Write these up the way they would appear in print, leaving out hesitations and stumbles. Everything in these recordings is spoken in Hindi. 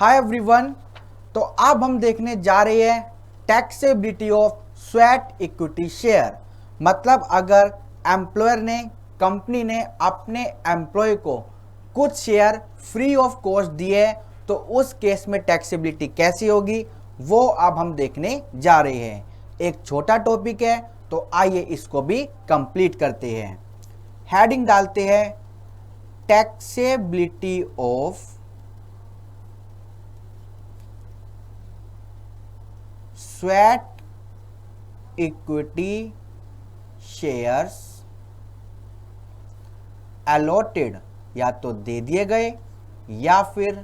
Hi everyone. तो अब हम देखने जा रहे हैं taxability of sweat equity share. मतलब अगर एम्प्लॉयर ने, कंपनी ने अपने एम्प्लॉय को कुछ शेयर फ्री ऑफ कॉस्ट दिए तो उस केस में टैक्सेबिलिटी कैसी होगी वो अब हम देखने जा रहे हैं। एक छोटा टॉपिक है तो आइए इसको भी कंप्लीट करते हैं। हेडिंग डालते हैं taxability of sweat equity shares allotted, या तो दे दिए गए या फिर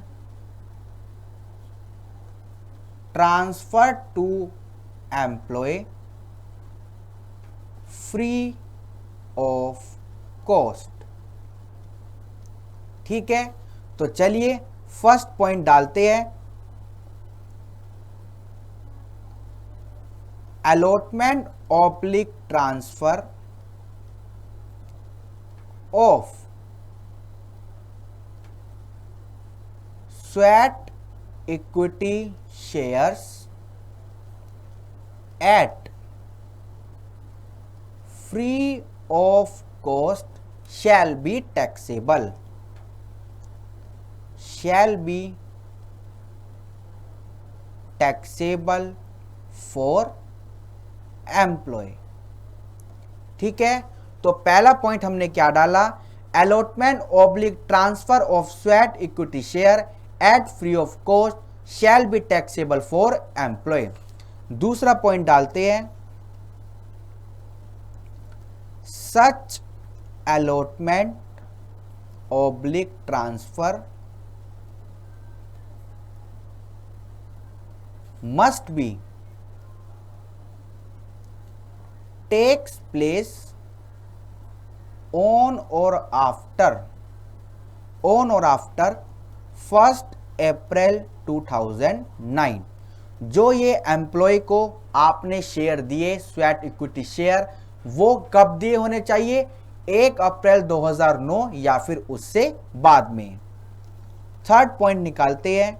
transfer to employee free of cost. ठीक है, तो चलिए फर्स्ट पॉइंट डालते हैं। allotment oblique transfer of sweat equity shares at free of cost shall be taxable, for employ. ठीक है, तो पहला पॉइंट हमने क्या डाला, allotment oblique transfer of sweat equity share at free of cost shall be taxable for employ. दूसरा पॉइंट डालते हैं such allotment oblique transfer must be takes place on or after 1st April 2009। जो ये एम्प्लॉय को आपने शेयर दिए स्वेट इक्विटी शेयर, वो कब दिए होने चाहिए, 1 अप्रैल 2009 या फिर उससे बाद में। थर्ड पॉइंट निकालते हैं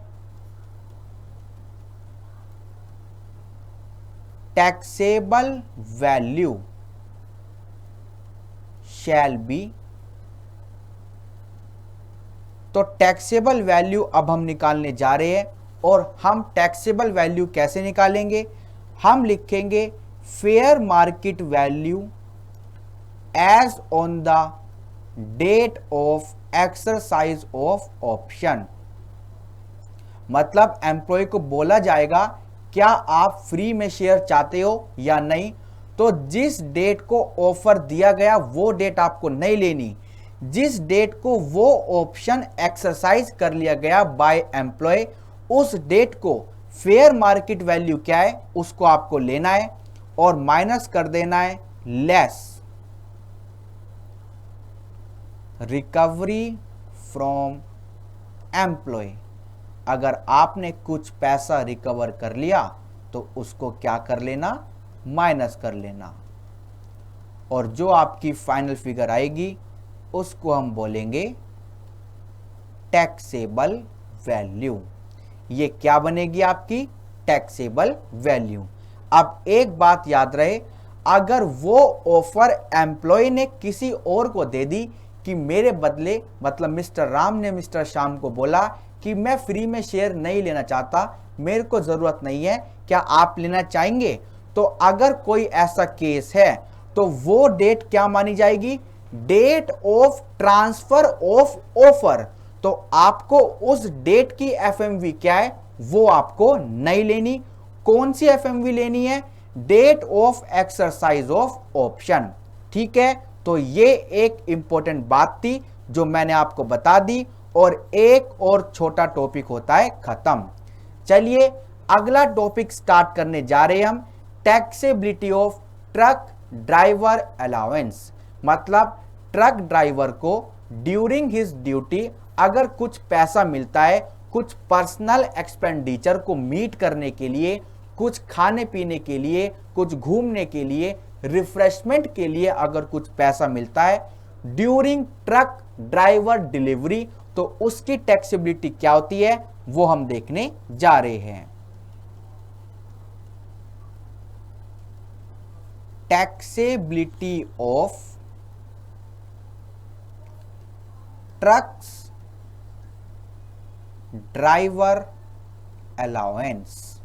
टैक्सेबल वैल्यू शैल बी। तो टैक्सेबल वैल्यू अब हम निकालने जा रहे हैं, और हम टैक्सेबल वैल्यू कैसे निकालेंगे, हम लिखेंगे fair market value as on the date of exercise of option. मतलब एम्प्लॉय को बोला जाएगा क्या आप फ्री में शेयर चाहते हो या नहीं, तो जिस डेट को ऑफर दिया गया वो डेट आपको नहीं लेनी, जिस डेट को वो ऑप्शन एक्सरसाइज कर लिया गया बाय एम्प्लॉय उस डेट को फेयर मार्केट वैल्यू क्या है उसको आपको लेना है और माइनस कर देना है लेस रिकवरी फ्रॉम एम्प्लॉय। अगर आपने कुछ पैसा रिकवर कर लिया तो उसको क्या कर लेना, माइनस कर लेना, और जो आपकी फाइनल फिगर आएगी उसको हम बोलेंगे टैक्सेबल वैल्यू। ये क्या बनेगी आपकी टैक्सेबल वैल्यू। अब एक बात याद रहे, अगर वो ऑफर एम्प्लॉय ने किसी और को दे दी कि मेरे बदले, मतलब मिस्टर राम ने मिस्टर श्याम को बोला कि मैं फ्री में शेयर नहीं लेना चाहता, मेरे को जरूरत नहीं है, क्या आप लेना चाहेंगे, तो अगर कोई ऐसा केस है तो वो डेट क्या मानी जाएगी, date of transfer of offer. तो आपको उस डेट की एफएमवी क्या है वो आपको नहीं लेनी। कौन सी एफएमवी लेनी है, date of exercise of option. ठीक है, तो ये एक इंपॉर्टेंट बात थी जो मैंने आपको बता दी, और एक और छोटा टॉपिक होता है खत्म। चलिए अगला टॉपिक स्टार्ट करने जा रहे हैं हम, taxability of truck driver allowance. मतलब ट्रक ड्राइवर को ड्यूरिंग हिज ड्यूटी अगर कुछ पैसा मिलता है, कुछ पर्सनल एक्सपेंडिचर को मीट करने के लिए, कुछ खाने पीने के लिए, कुछ घूमने के लिए, रिफ्रेशमेंट के लिए अगर कुछ पैसा मिलता है ड्यूरिंग ट्रक ड्राइवर डिलीवरी, तो उसकी टैक्सेबिलिटी क्या होती है वो हम देखने जा रहे हैं। Taxability of trucks driver allowance.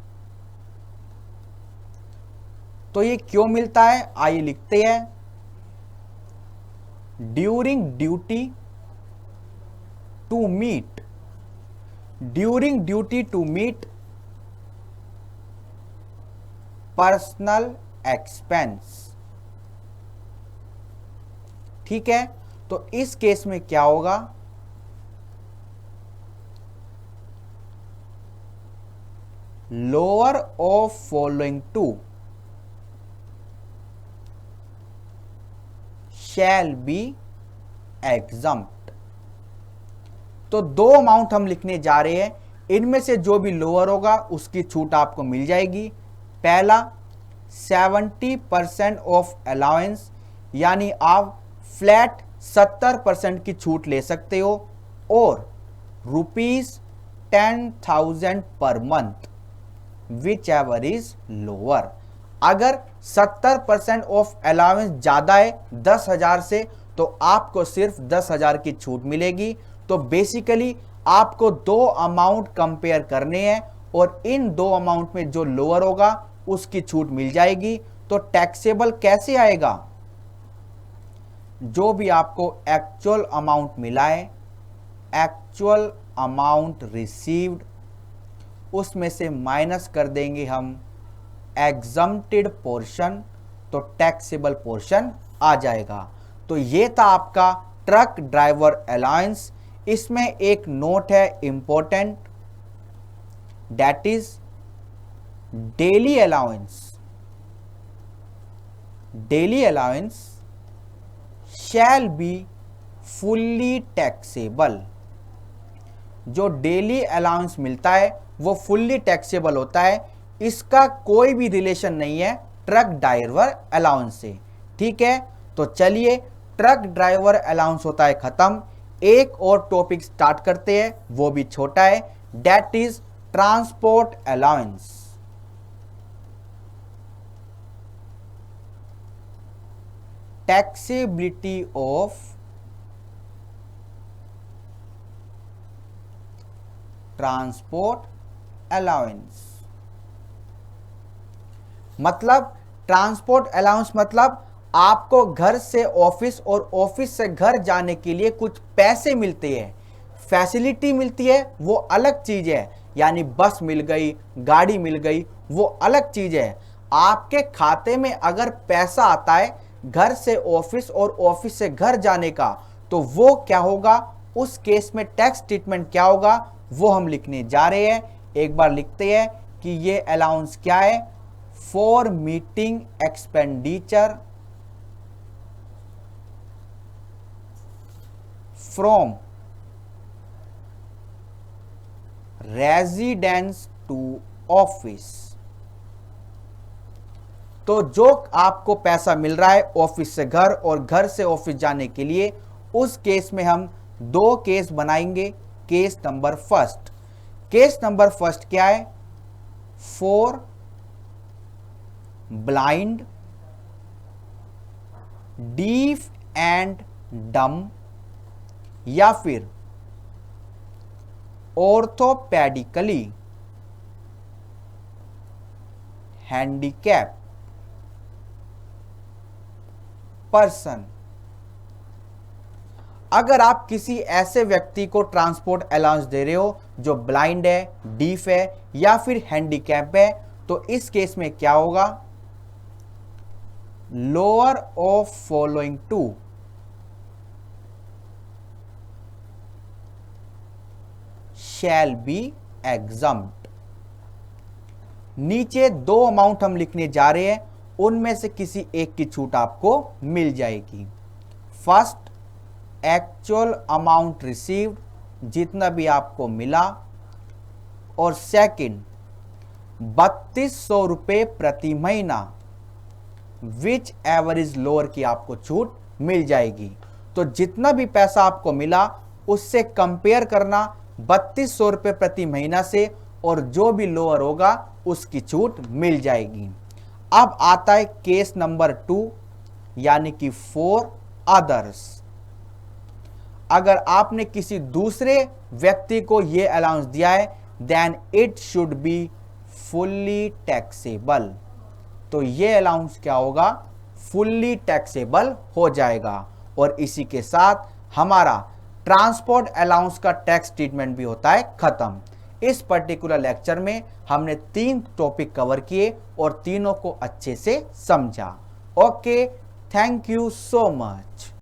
तो ये क्यों मिलता है, आइए लिखते हैं। During duty to meet personal expense. ठीक है, तो इस केस में क्या होगा, lower of following two shall be exempt. तो दो अमाउंट हम लिखने जा रहे हैं, इनमें से जो भी लोअर होगा उसकी छूट आपको मिल जाएगी। पहला 70% ऑफ अलाउंस, यानी आप फ्लैट 70% की छूट ले सकते हो, और ₹10,000 per month which ever is lower. अगर 70% ऑफ अलाउंस ज्यादा है 10,000 से, तो आपको सिर्फ 10,000 की छूट मिलेगी। तो बेसिकली आपको दो अमाउंट कंपेयर करने हैं, और इन दो अमाउंट में जो लोअर होगा उसकी छूट मिल जाएगी। तो टैक्सेबल कैसे आएगा, जो भी आपको एक्चुअल अमाउंट मिला है, एक्चुअल अमाउंट रिसीव्ड, उसमें से माइनस कर देंगे हम एग्जम्प्टेड पोर्शन, तो टैक्सेबल पोर्शन आ जाएगा। तो ये था आपका ट्रक ड्राइवर अलाउंस। इसमें एक नोट है important, that is daily allowance. Daily allowance shall be fully taxable. जो डेली अलाउंस मिलता है वो फुल्ली टैक्सेबल होता है, इसका कोई भी रिलेशन नहीं है ट्रक ड्राइवर अलाउंस से। ठीक है, तो चलिए ट्रक ड्राइवर अलाउंस होता है खत्म। एक और टॉपिक स्टार्ट करते हैं, वो भी छोटा है, that is transport allowance. Taxability of transport allowance. मतलब ट्रांसपोर्ट अलाउंस मतलब आपको घर से ऑफिस और ऑफिस से घर जाने के लिए कुछ पैसे मिलते हैं, फैसिलिटी मिलती है, वो अलग चीज है। यानी बस मिल गई, गाड़ी मिल गई, वो अलग चीज है। आपके खाते में अगर पैसा आता है घर से ऑफिस और ऑफिस से घर जाने का, तो वो क्या होगा, उस केस में टैक्स ट्रीटमेंट क्या होगा वो हम लिखने जा रहे हैं। एक बार लिखते हैं कि ये अलाउंस क्या है, for meeting expenditure from residence to office. तो जो आपको पैसा मिल रहा है ऑफिस से घर और घर से ऑफिस जाने के लिए, उस केस में हम दो केस बनाएंगे। Case number first, case number first क्या है, फॉर ब्लाइंड, डीफ एंड डम, या फिर ऑर्थोपेडिकली हैंडीकैप पर्सन। अगर आप किसी ऐसे व्यक्ति को ट्रांसपोर्ट अलाउंस दे रहे हो जो ब्लाइंड है, डीफ है या फिर हैंडीकैप है, तो इस केस में क्या होगा, lower of following two shall be exempt. नीचे दो अमाउंट हम लिखने जा रहे हैं, उनमें से किसी एक की छूट आपको मिल जाएगी। फर्स्ट, एक्चुअल अमाउंट रिसीव्ड, जितना भी आपको मिला, और सेकंड 3200 रुपये प्रति महीना विच एवर इज लोअर की आपको छूट मिल जाएगी। तो जितना भी पैसा आपको मिला उससे कंपेयर करना 3200 रुपये प्रति महीना से, और जो भी लोअर होगा उसकी छूट मिल जाएगी। अब आता है केस नंबर 2 यानी कि फॉर अदर्स। अगर आपने किसी दूसरे व्यक्ति को यह अलाउंस दिया है then it should be fully taxable. तो यह अलाउंस क्या होगा, फुल्ली टैक्सेबल हो जाएगा। और इसी के साथ हमारा ट्रांसपोर्ट अलाउंस का टैक्स ट्रीटमेंट भी होता है खत्म। इस पर्टिकुलर लेक्चर में हमने 3 टॉपिक कवर किए और तीनों को अच्छे से समझा। Okay, thank you so much.